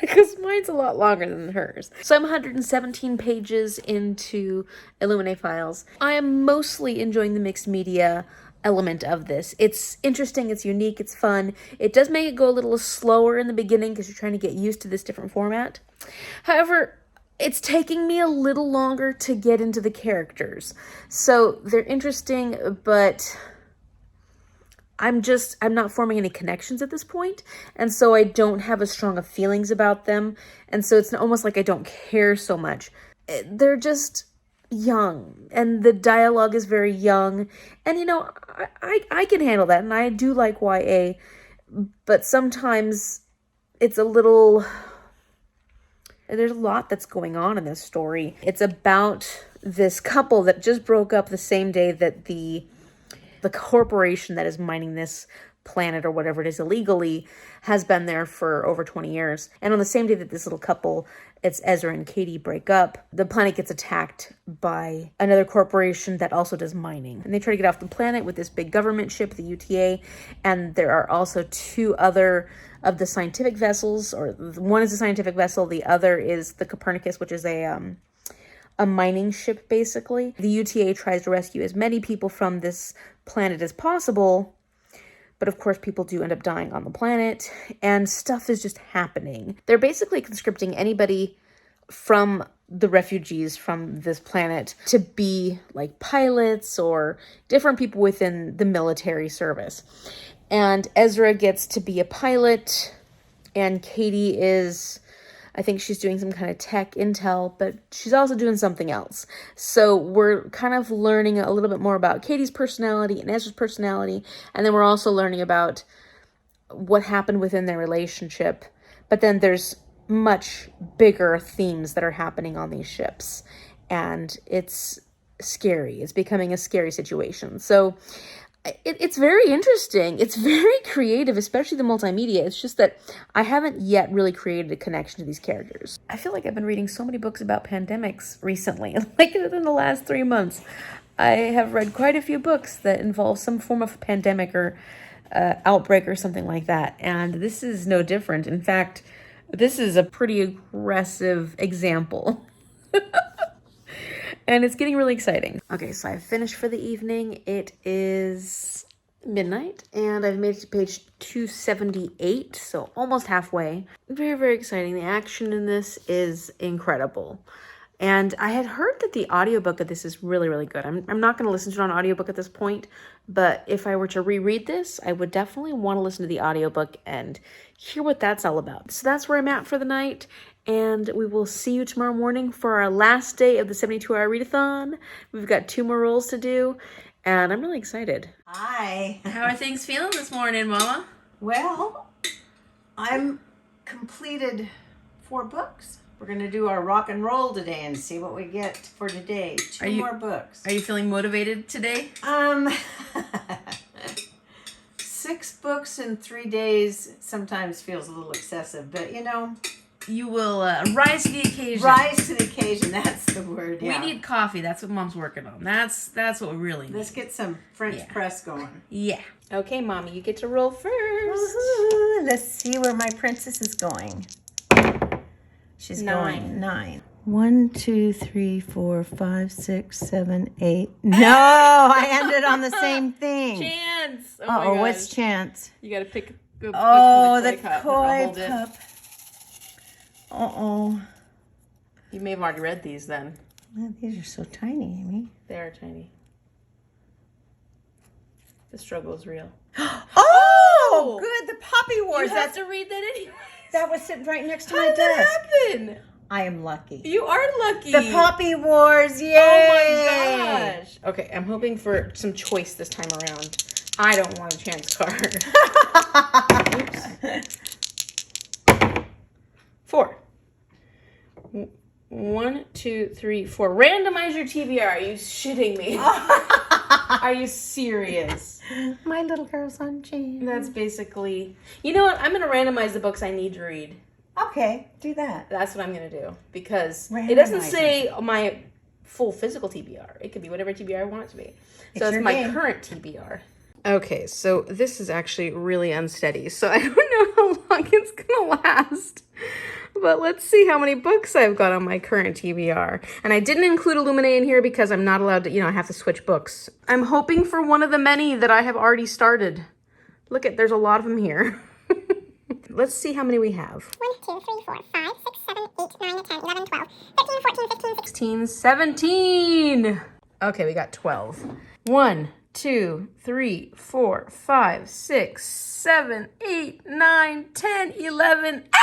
because mine's a lot longer than hers. So I'm 117 pages into Illuminate Files. I am mostly enjoying the mixed media element of this. It's interesting, it's unique, it's fun. It does make it go a little slower in the beginning because you're trying to get used to this different format. However, it's taking me a little longer to get into the characters. So they're interesting, but I'm not forming any connections at this point, and so I don't have as strong of feelings about them, and so it's almost like I don't care so much. They're just young, and the dialogue is very young, and you know, I can handle that, and I do like YA, but sometimes it's a little... There's a lot that's going on in this story. It's about this couple that just broke up the same day that the corporation that is mining this planet or whatever it is illegally has been there for over 20 years. And on the same day that this little couple, it's Ezra and Katie, break up, the planet gets attacked by another corporation that also does mining. And they try to get off the planet with this big government ship, the UTA. And there are also two other of the scientific vessels, or one is a scientific vessel, the other is the Copernicus, which is a mining ship, basically. The UTA tries to rescue as many people from this planet as possible, but of course people do end up dying on the planet, and stuff is just happening. They're basically conscripting anybody from the refugees from this planet to be like pilots or different people within the military service. And Ezra gets to be a pilot, and Katie is, I think she's doing some kind of tech intel, but she's also doing something else. So we're kind of learning a little bit more about Katie's personality and Ezra's personality, and then we're also learning about what happened within their relationship. But then there's much bigger themes that are happening on these ships, and it's scary. It's becoming a scary situation. So it's very interesting. It's very creative, especially the multimedia. It's just that I haven't yet really created a connection to these characters. I feel like I've been reading so many books about pandemics recently. Like within the last 3 months, I have read quite a few books that involve some form of pandemic or outbreak or something like that. And this is no different. In fact, this is a pretty aggressive example. And it's getting really exciting. Okay, so I've finished for the evening. It is midnight, and I've made it to page 278, so almost halfway. Very, very exciting. The action in this is incredible. And I had heard that the audiobook of this is really, really good. I'm not going to listen to it on audiobook at this point, but if I were to reread this, I would definitely want to listen to the audiobook and hear what that's all about. So that's where I'm at for the night, and we will see you tomorrow morning for our last day of the 72-hour readathon. We've got 2 more rolls to do, and I'm really excited. Hi. How are things feeling this morning, Mama? Well, I'm completed 4 books. We're going to do our rock and roll today and see what we get for today. 2 more books. Are you feeling motivated today? 6 books in 3 days sometimes feels a little excessive, but you know, You will rise to the occasion. Rise to the occasion. That's the word. We Yeah. need coffee. That's what Mom's working on. That's what we really need. Let's get some French press going. Yeah. Okay, Mommy, you get to roll first. Woohoo. Let's see where my princess is going. She's 9. going 9. 1, 2, 3, 4, 5, 6, 7, 8. No, I ended on the same thing. Chance. Oh, Uh-oh, my what's gosh. Chance? You gotta pick the The cup. koi Hold it. cup. Uh-oh. You may have already read these then. Man, these are so tiny, Amy. They are tiny. The struggle is real. Oh, good. The Poppy Wars. You have to read that anyway. That was sitting right next to How my did that desk. happen? I am lucky. You are lucky. The Poppy Wars, yay! Oh my gosh. Okay, I'm hoping for some choice this time around. I don't want a chance card. Oops. 4. 1, 2, 3, 4. Randomize your TBR. Are you shitting me? Are you serious? My little girl's on chain. That's basically... You know what? I'm going to randomize the books I need to read. Okay, do that. That's what I'm going to do. Because it doesn't Randomize say my full physical TBR. It could be whatever TBR I want it to be. So it's my current TBR. Okay, so this is actually really unsteady. So I don't know how long it's going to last. But let's see how many books I've got on my current TBR. And I didn't include Illuminae in here because I'm not allowed to, I have to switch books. I'm hoping for one of the many that I have already started. Look there's a lot of them here. Let's see how many we have. 1, 2, 3, 4, 5, 6, 7, 8, 9, 10, 11, 12, 13, 14, 15, 16, 17. Okay, we got 12. 1, 2, 3, 4, 5, 6, 7, 8, 9, 10, 11. Ah!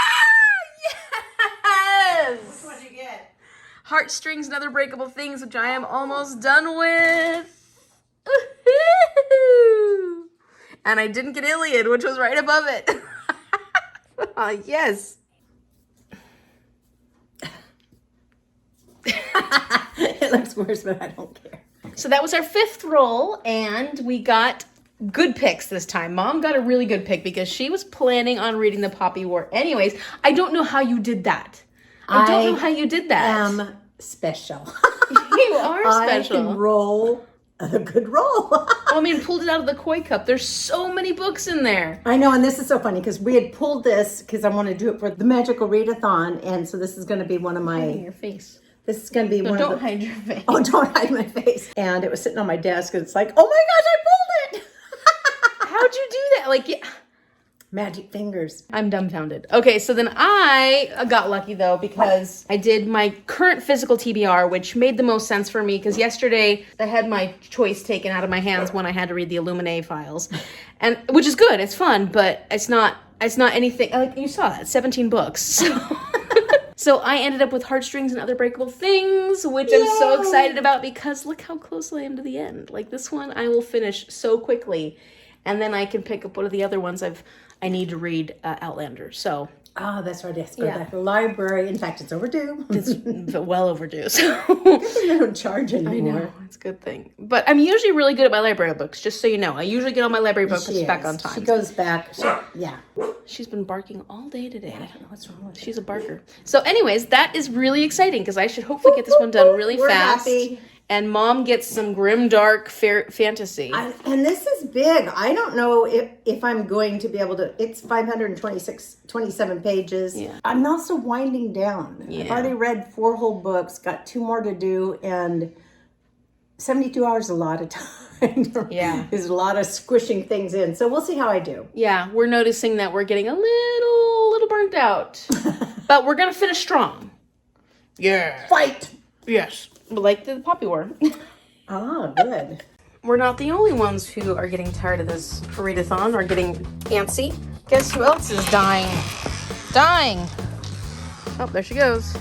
Yes! What'd you get? Heartstrings and Other Breakable Things, which I am almost done with. Woo-hoo! And I didn't get Iliad, which was right above it. Yes. It looks worse, but I don't care. So that was our 5th roll, and we got good picks this time. Mom got a really good pick because she was planning on reading the Poppy War. Anyways, I don't know how you did that. I don't know how you did that. am special. You are special. I can roll a good roll. I mean, pulled it out of the koi cup. There's so many books in there. I know, and this is so funny because we had pulled this because I want to do it for the magical readathon, and so this is going to be one of my. In your face. This is going to be one Don't of the. hide your face. Oh, don't hide my face. And it was sitting on my desk, and it's like, oh my gosh, I pulled it! How'd you do that? Like, yeah. Magic fingers. I'm dumbfounded. Okay, so then I got lucky though because I did my current physical TBR, which made the most sense for me because yesterday I had my choice taken out of my hands when I had to read the Illuminae files, and which is good. It's fun, but it's not anything like you saw that 17 books. So. So I ended up with Heartstrings and Other Breakable Things, which I'm so excited about because look how close I am to the end. Like this one, I will finish so quickly, and then I can pick up one of the other ones I need to read, Outlander. So Oh, that's right. I have to go back to the library. In fact, it's overdue. it's well overdue. So They don't charge anymore. I know it's a good thing. But I'm usually really good at my library books. Just so you know, I usually get all my library books She back is. on time. She goes back. Yeah. She's been barking all day today. I don't know what's wrong with her. She's a barker. So anyways, that is really exciting because I should hopefully get this one done really We're fast. happy. And Mom gets some grim, dark fantasy. And this is big. I don't know if I'm going to be able to. It's 27 pages. Yeah. I'm also winding down. Yeah. I've already read 4 whole books, got 2 more to do, and 72 hours is a lot of time. Yeah. There's a lot of squishing things in. So we'll see how I do. Yeah, we're noticing that we're getting a little burnt out. But we're going to finish strong. Yeah. Fight! Yes. Like the Poppy War. Ah, good. We're not the only ones who are getting tired of this readathon or getting antsy. Guess who else is dying? Dying! Oh, there she goes.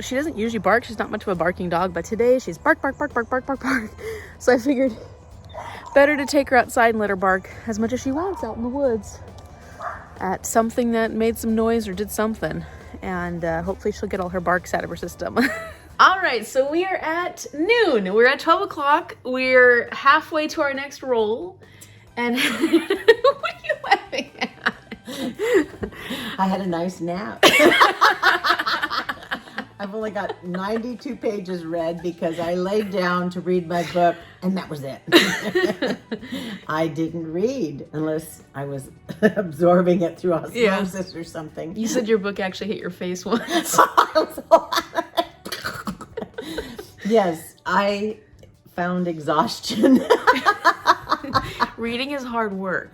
She doesn't usually bark. She's not much of a barking dog, but today she's bark, bark, bark, bark, bark, bark, bark. So I figured better to take her outside and let her bark as much as she wants out in the woods at something that made some noise or did something. And hopefully she'll get all her barks out of her system. All right, so we are at noon. We're at 12 o'clock. We're halfway to our next roll. And what are you laughing at? I had a nice nap. I've only got 92 pages read because I laid down to read my book, and that was it. I didn't read unless I was absorbing it through osmosis or something. You said your book actually hit your face once. Yes, I found exhaustion. Reading is hard work.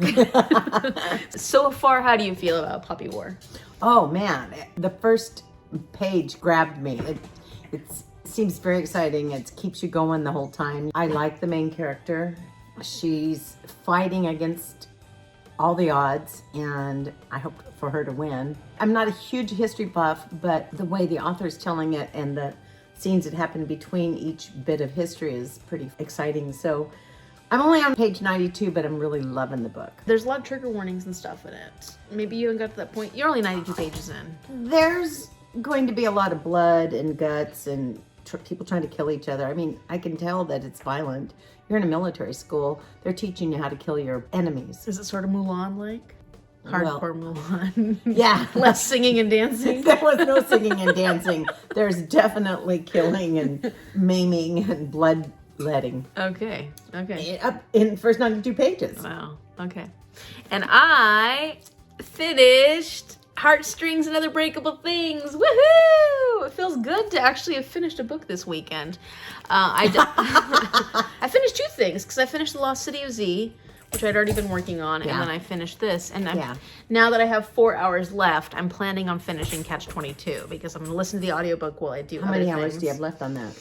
So far, how do you feel about Puppy War? Oh man, the first page grabbed me. It seems very exciting. It keeps you going the whole time. I like the main character. She's fighting against all the odds, and I hope for her to win. I'm not a huge history buff, but the way the author's telling it and the scenes that happen between each bit of history is pretty exciting. So I'm only on page 92, but I'm really loving the book. There's a lot of trigger warnings and stuff in it. Maybe you haven't got to that point. You're only 92 pages in. There's going to be a lot of blood and guts and people trying to kill each other. I mean, I can tell that it's violent. You're in a military school. They're teaching you how to kill your enemies. Is it sort of Mulan-like? Hardcore Mulan. Yeah. Less singing and dancing. There was no singing and dancing. There's definitely killing and maiming and bloodletting. Okay. Up in the first 92 pages. Wow. Okay. And I finished Heartstrings and Other Breakable Things. Woohoo! It feels good to actually have finished a book this weekend. I finished two things because I finished The Lost City of Z, which I'd already been working on, and then I finished this. And now that I have 4 hours left, I'm planning on finishing Catch 22 because I'm going to listen to the audiobook while I do How many hours do you have left on that?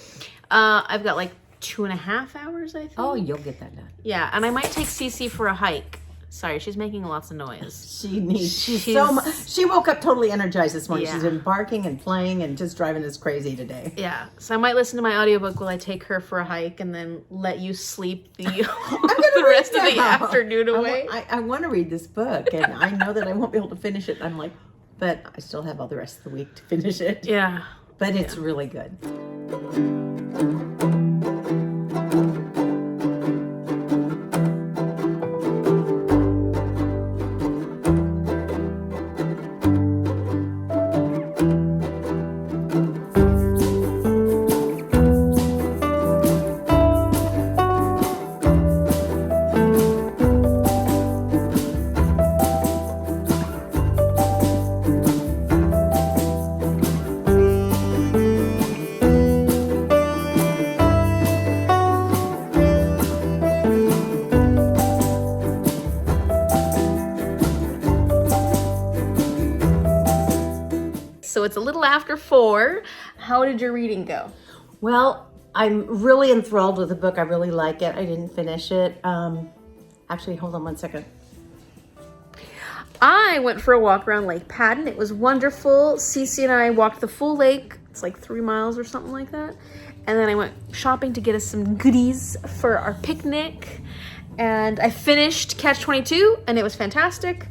I've got like 2.5 hours, I think. Oh, you'll get that done. Yeah, and I might take Cece for a hike. Sorry, she's making lots of noise. She's so much. She woke up totally energized this morning. Yeah. She's been barking and playing and just driving us crazy today. Yeah, so I might listen to my audiobook while I take her for a hike and then let you sleep the, the rest of the afternoon away. I want to read this book, and I know that I won't be able to finish it. I'm like, but I still have all the rest of the week to finish it. Yeah. But it's really good. So it's a little after 4. How did your reading go? Well, I'm really enthralled with the book. I really like it. I didn't finish it. Actually, hold on one second. I went for a walk around Lake Padden. It was wonderful. Cece and I walked the full lake. It's like 3 miles or something like that. And then I went shopping to get us some goodies for our picnic. And I finished Catch 22, and it was fantastic.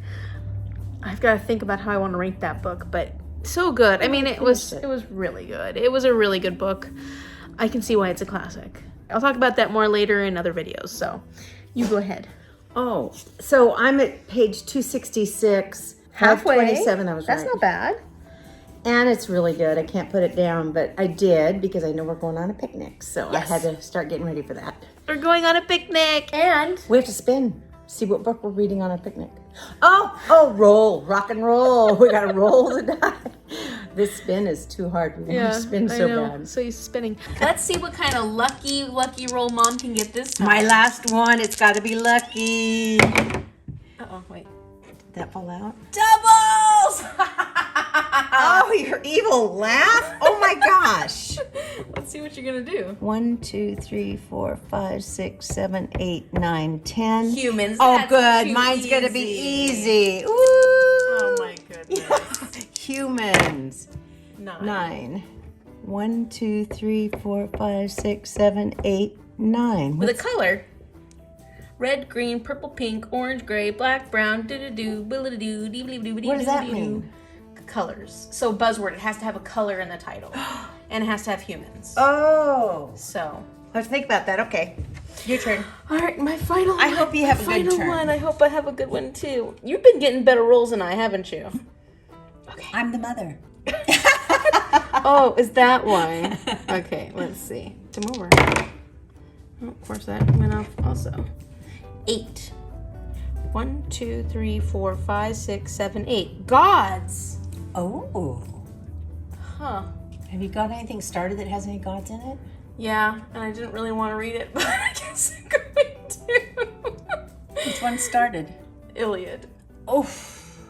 I've got to think about how I want to rate that book, but so good. I mean, it was really good. It was a really good book. I can see why it's a classic. I'll talk about that more later in other videos, so you go ahead. Oh, so I'm at page 266. Halfway. 27, I was right. That's not bad. And it's really good. I can't put it down, but I did because I know we're going on a picnic. So Yes. I had to start getting ready for that. We're going on a picnic, and We have to spin. See what book we're reading on our picnic. Oh, roll. Rock and roll. We got to roll the die. This spin is too hard. We want to spin so bad. So he's spinning. Let's see what kind of lucky roll Mom can get this time. My last one. It's got to be lucky. Uh-oh, wait. Did that fall out? Doubles! Oh, your evil laugh. Oh my gosh. Let's see what you're going to do. 1, 2, 3, 4, 5, 6, 7, 8, 9, 10. Humans. Oh, that's good. too Mine's going to be easy. easy. Woo! Oh my goodness. Humans. 9. 9. 1, 2, 3, 4, 5, 6, 7, 8, 9. With a color. Red, green, purple, pink, orange, gray, black, brown, do-do-do, bill-do-do, dee-blee-doo-dee-doo-doo. What does that mean? Colors. So buzzword, it has to have a color in the title. and it has to have humans. Oh. So. Let's think about that. Okay. Your turn. All right, my final. I hope you have a good final turn. one. I hope I have a good one too. You've been getting better rolls than I, haven't you? Okay. I'm the mother. Oh, is that why? Okay, let's see. Come over. Oh, of course, that went off also. 8. 1, 2, 3, 4, 5, 6, 7, 8. Gods. Oh. Huh. Have you got anything started that has any gods in it? Yeah, and I didn't really want to read it, but I guess I'm going to. Which one started? Iliad. Oh.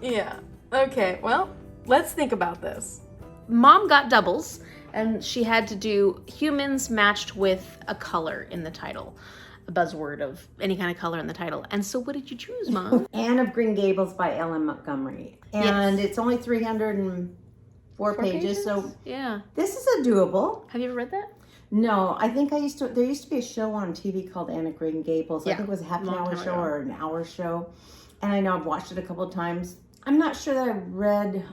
Yeah. Okay, well, let's think about this. Mom got doubles, and she had to do humans matched with a color in the title. A buzzword of any kind of color in the title. And so what did you choose, Mom? Anne of Green Gables by Ellen Montgomery. And it's only 304 pages, so yeah. this is a doable. Have you ever read that? No, I think there used to be a show on TV called Anne of Green Gables. I think it was a half an hour show or an hour show. And I know I've watched it a couple of times. I'm not sure that I read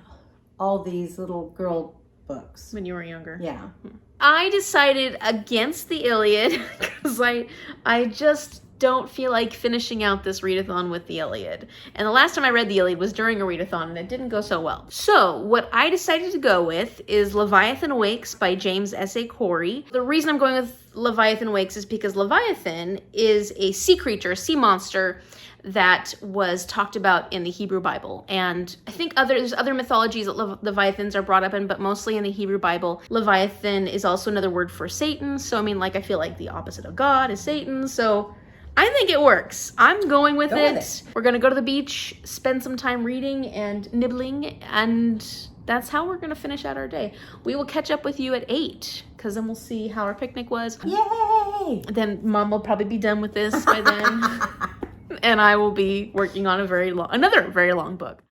all these little girl books. When you were younger? Yeah. I decided against the Iliad because I just don't feel like finishing out this readathon with the Iliad. And the last time I read the Iliad was during a readathon and it didn't go so well. So what I decided to go with is Leviathan Awakes by James S.A. Corey. The reason I'm going with Leviathan Awakes is because Leviathan is a sea creature, a sea monster that was talked about in the Hebrew Bible. And I think there's other mythologies that Leviathans are brought up in, but mostly in the Hebrew Bible. Leviathan is also another word for Satan. So I mean, like, I feel like the opposite of God is Satan. So I think it works. I'm going with it. We're going to go to the beach, spend some time reading and nibbling, and that's how we're going to finish out our day. We will catch up with you at 8, because then we'll see how our picnic was. Yay! Then Mom will probably be done with this by then. And I will be working on another very long book.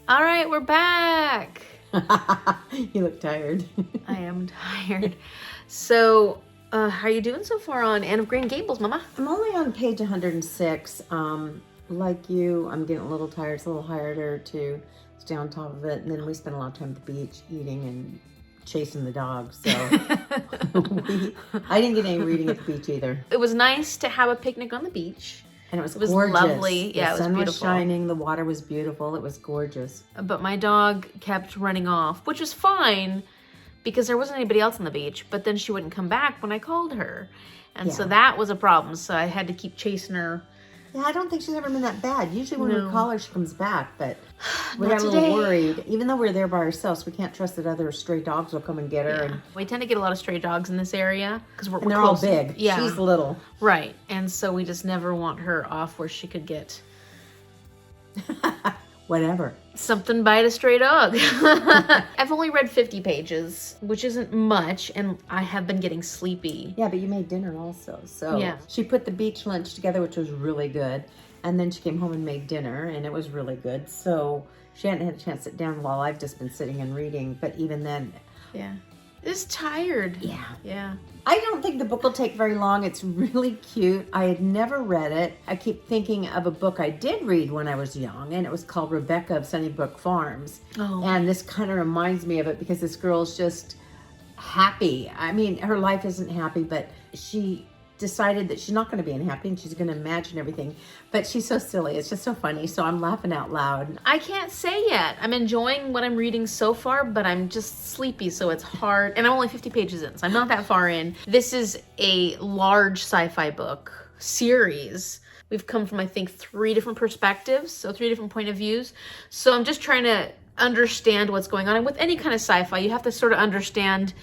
All right, we're back. You look tired. I am tired. So, how are you doing so far on Anne of Green Gables, Mama? I'm only on page 106. Like you, I'm getting a little tired. It's a little harder to stay on top of it. And then we spent a lot of time at the beach eating and chasing the dogs. So I didn't get any reading at the beach either. It was nice to have a picnic on the beach. And it was gorgeous. Lovely. Yeah, the it was sun beautiful. was shining. The water was beautiful. It was gorgeous. But my dog kept running off, which was fine because there wasn't anybody else on the beach. But then she wouldn't come back when I called her. And so that was a problem. So I had to keep chasing her. Yeah, I don't think she's ever been that bad. Usually when we call her, she comes back. But we Not got a little today. worried. Even though we're there by ourselves, we can't trust that other stray dogs will come and get her. Yeah. We tend to get a lot of stray dogs in this area because And they're all big. Yeah. She's little. Right. And so we just never want her off where she could get Whatever. something by a stray dog. I've only read 50 pages, which isn't much, and I have been getting sleepy. Yeah, but you made dinner also. So Yeah. she put the beach lunch together, which was really good. And then she came home and made dinner, and it was really good. So she hadn't had a chance to sit down while I've just been sitting and reading. But even then, Yeah. It's tired. yeah. Yeah. I don't think the book will take very long. It's really cute. I had never read it. I keep thinking of a book I did read when I was young, and it was called Rebecca of Sunnybrook Farms. Oh. And this kind of reminds me of it because this girl's just happy. I mean, her life isn't happy, but she decided that she's not going to be unhappy and she's going to imagine everything. But she's so silly. It's just so funny. So I'm laughing out loud. I can't say yet. I'm enjoying what I'm reading so far, but I'm just sleepy, so it's hard. And I'm only 50 pages in, so I'm not that far in. This is a large sci-fi book series. We've come from, I think, 3 different perspectives, so 3 different point of views. So I'm just trying to understand what's going on. And with any kind of sci-fi, you have to sort of understand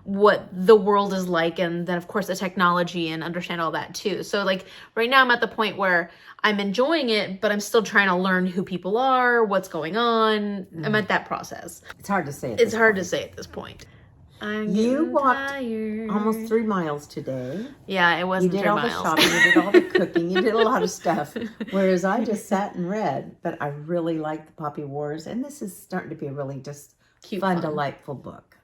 what the world is like, and then of course the technology, and understand all that too. So like right now I'm at the point where I'm enjoying it, but I'm still trying to learn who people are, what's going on. I'm at that process. It's hard to say. It's hard to say at this point. You walked almost 3 miles today. Yeah, it wasn't 3 miles. You did all the shopping, you did all the cooking, you did a lot of stuff. Whereas I just sat and read, but I really like the Poppy Wars, and this is starting to be a really just Cute, fun, fun. delightful book.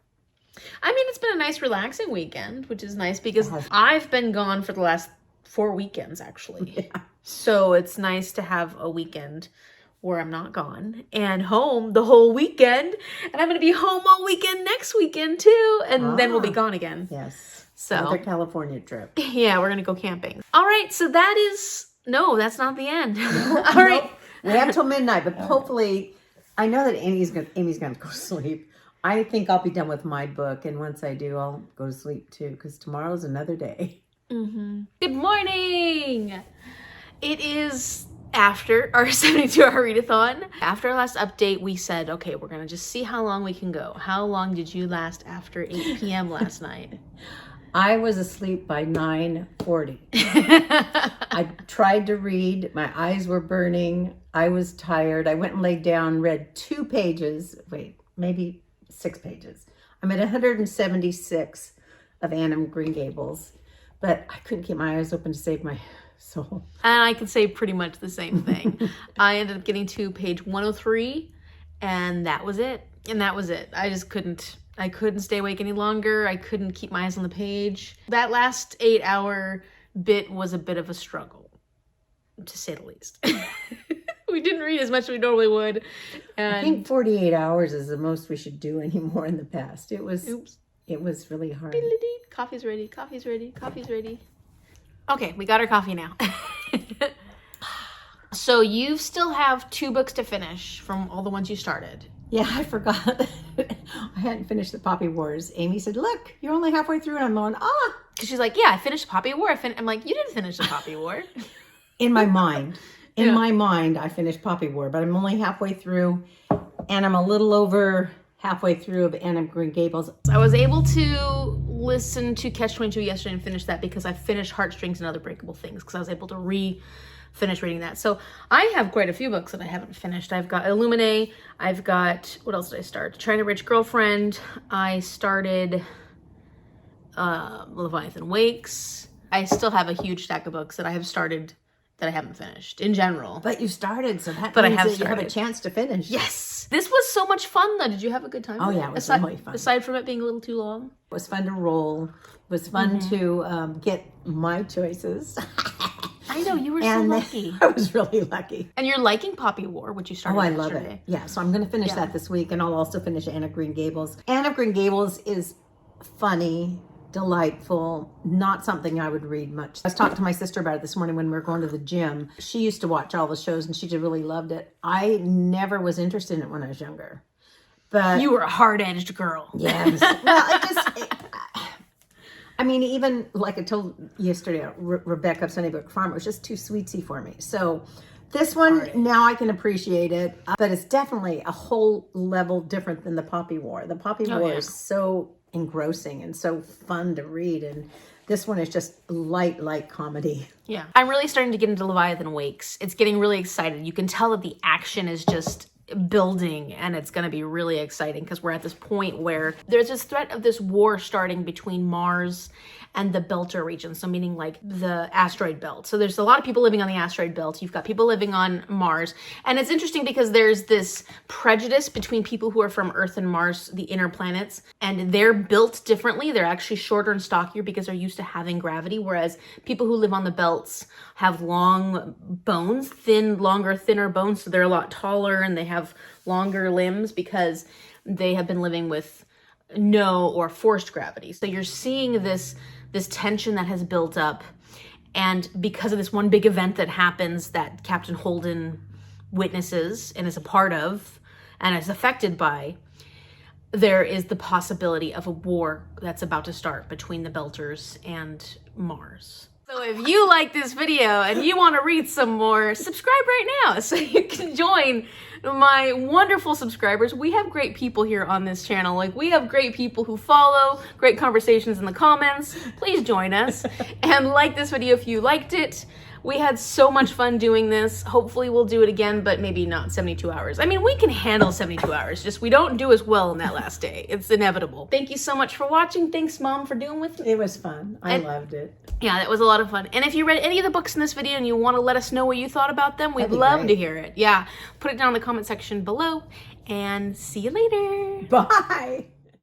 I mean, it's been a nice relaxing weekend, which is nice because I've been gone for the last 4 weekends actually. Yeah. So it's nice to have a weekend where I'm not gone, and home the whole weekend, and I'm going to be home all weekend next weekend too, and then we'll be gone again. Yes. So another California trip. Yeah, we're going to go camping. All right, so that is, no, that's not the end. All right. Nope. We have till midnight, but hopefully, I know that Amy's going to go to sleep. I think I'll be done with my book, and once I do, I'll go to sleep too, because tomorrow's another day. Good morning. It is after our 72-hour readathon. After our last update, we said, okay, we're going to just see how long we can go. How long did you last after 8 p.m. last night? I was asleep by 9:40. I tried to read. My eyes were burning. I was tired. I went and laid down, read 2 pages. Wait, maybe 6 pages. I'm at 176 of Anne of Green Gables, but I couldn't keep my eyes open to save my soul. And I could say pretty much the same thing. I ended up getting to page 103, and that was it. And that was it. I just couldn't stay awake any longer. I couldn't keep my eyes on the page. That last 8-hour bit was a bit of a struggle, to say the least. We didn't read as much as we normally would. And I think 48 hours is the most we should do anymore in the past. It was really hard. Coffee's ready, coffee's ready, coffee's ready. Okay, we got our coffee now. So you still have 2 books to finish from all the ones you started. Yeah, I forgot. I hadn't finished the Poppy Wars. Amy said, look, you're only halfway through. And I'm going, Because she's like, yeah, I finished Poppy War. I'm like, you didn't finish the Poppy War. In my mind. In my mind, I finished Poppy War, but I'm only halfway through. And I'm a little over halfway through of Anne of Green Gables. I was able to listen to Catch 22 yesterday and finish that because I finished Heartstrings and Other Breakable Things, because I was able to finish reading that. So I have quite a few books that I haven't finished. I've got Illuminae. I've got, what else did I start? China Rich Girlfriend. I started Leviathan Wakes. I still have a huge stack of books that I have started that I haven't finished in general. But you started, so that But I means have that you have a started. chance to finish. Yes. This was so much fun though. Did you have a good time? Oh yeah, it was aside, really fun. Aside from it being a little too long. It was fun to roll. It was fun to get my choices. I know, you were so And lucky. I was really lucky. And you're liking Poppy War, which you started Oh, I yesterday. love it. Yeah, so I'm going to finish that this week, and I'll also finish Anne of Green Gables. Anne of Green Gables is funny, delightful, not something I would read much. I was talking to my sister about it this morning when we were going to the gym. She used to watch all the shows, and she just really loved it. I never was interested in it when I was younger. But You were a hard-edged girl. yes. Well, I mean, even like I told yesterday, Rebecca of Sunnybrook Farm, it was just too sweetsy for me. So this one, now I can appreciate it, but it's definitely a whole level different than the Poppy War. The Poppy War is so engrossing and so fun to read, and this one is just light comedy. Yeah. I'm really starting to get into Leviathan Wakes. It's getting really excited. You can tell that the action is just building, and it's going to be really exciting because we're at this point where there's this threat of this war starting between Mars and the Belter region, so meaning like the asteroid belt. So there's a lot of people living on the asteroid belt. You've got people living on Mars, and it's interesting because there's this prejudice between people who are from Earth and Mars, the inner planets, and they're built differently. They're actually shorter and stockier because they're used to having gravity, whereas people who live on the belts have long bones, thinner bones, so they're a lot taller and they have longer limbs because they have been living with no or forced gravity. So you're seeing this tension that has built up, and because of this one big event that happens that Captain Holden witnesses and is a part of and is affected by, there is the possibility of a war that's about to start between the Belters and Mars. So if you like this video and you want to read some more, subscribe right now so you can join my wonderful subscribers. We have great people here on this channel. Like, we have great people who follow, great conversations in the comments. Please join us and like this video if you liked it. We had so much fun doing this. Hopefully we'll do it again, but maybe not 72 hours. I mean, we can handle 72 hours, just we don't do as well in that last day. It's inevitable. Thank you so much for watching. Thanks, Mom, for doing with me. It was fun. I loved it. Yeah, that was a lot of fun. And if you read any of the books in this video and you want to let us know what you thought about them, we'd That'd be love great. to hear it. Yeah, put it down in the comment section below, and see you later. Bye.